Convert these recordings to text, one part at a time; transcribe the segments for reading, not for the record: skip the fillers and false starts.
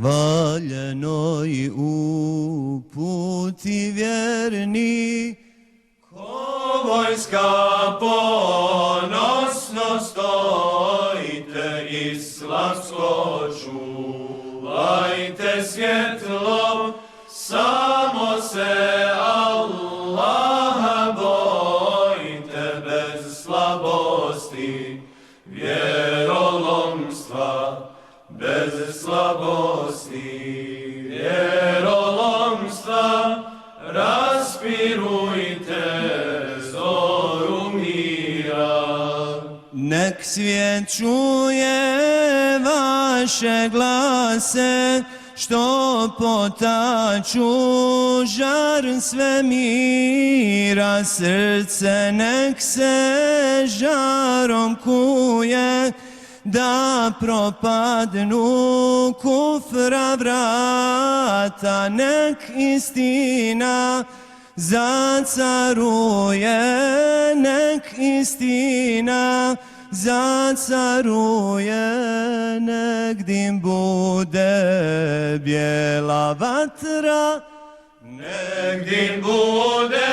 valjenoj uputi vjerni, ko vojska ponosno stojite, islamsko čuvajte svjetlo, samo se Allaha bojte bez slabosti, vjerolomstva, bez slabosti, vjerolomstva, raspirujte zoru mira. Nek svijet čuje vaše glase, što potaču žar svemira, srce nek se žarom kuje, da propadnu kufra vrata, nek istina zacaruje, nek istina zacaruje, nek dim bude bijela vatra, nek dim bude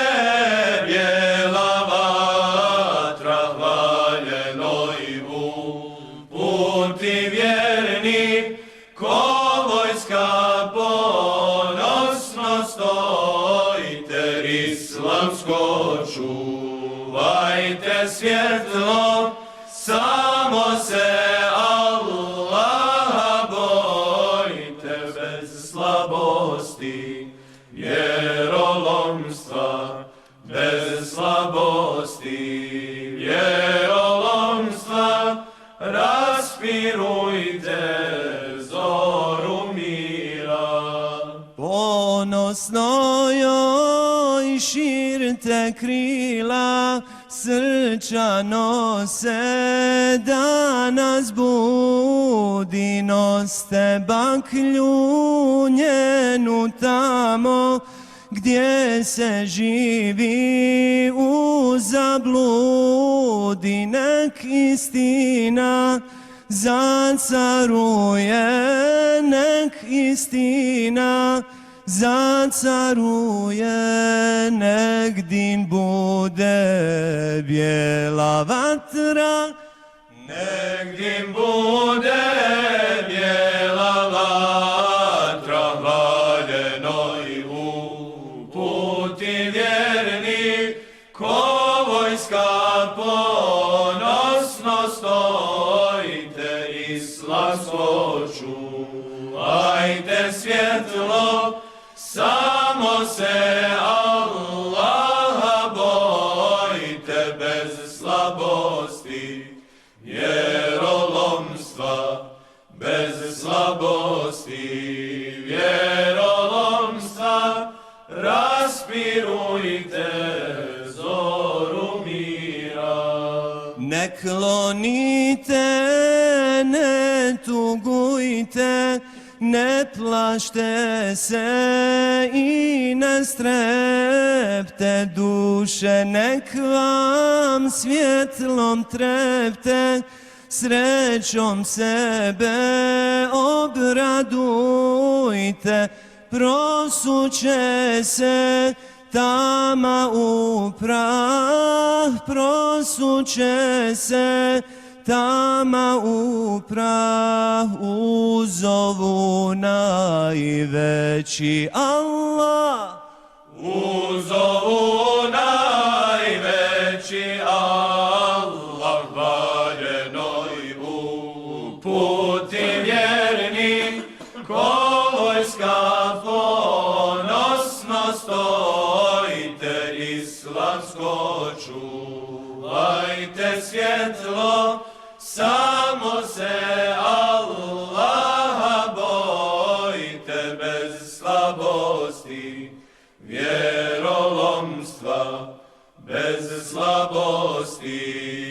bijela vatra, valjenoj uputi vjerni, ko vojska ponosno stojite, islamsko čuvajte svjetlo, samo se Allaha bojte bez slabosti, vjerolomstva, bez slabosti, vjerolomstva, raspirujte zoru mira. Ponosno joj širite krila, srčano se danas budi, noste baklju njenu tamo, gdje se živi u zabludi, nek istina zacaruje, nek istina zacaruje, nek din bude bijela vatra, nek dim bude bijela vatra, valjenoj uputi vjerni, ko vojska ponosno stojite, islamsko čuvajte svjetlo, samo se Allaha bojte bez slabosti, vjerolomstva, bez slabosti, vjerolomstva, raspirujte zoru mira. ne klonite, ne tugujte, ne plašte se i ne strepte, duše nek vam svjetlom trepte, srećom sebe obradujte, prosuće se tama u prah, prosuće se tama u prah, uzovu najveći Allah, uzovu najveći Allah, valjenoj uputi vjerni, ko vojska ponosno stojite, islamsko čuvajte svjetlo, samo se Allaha bojte bez slabosti, vjerolomstva, bez slabosti.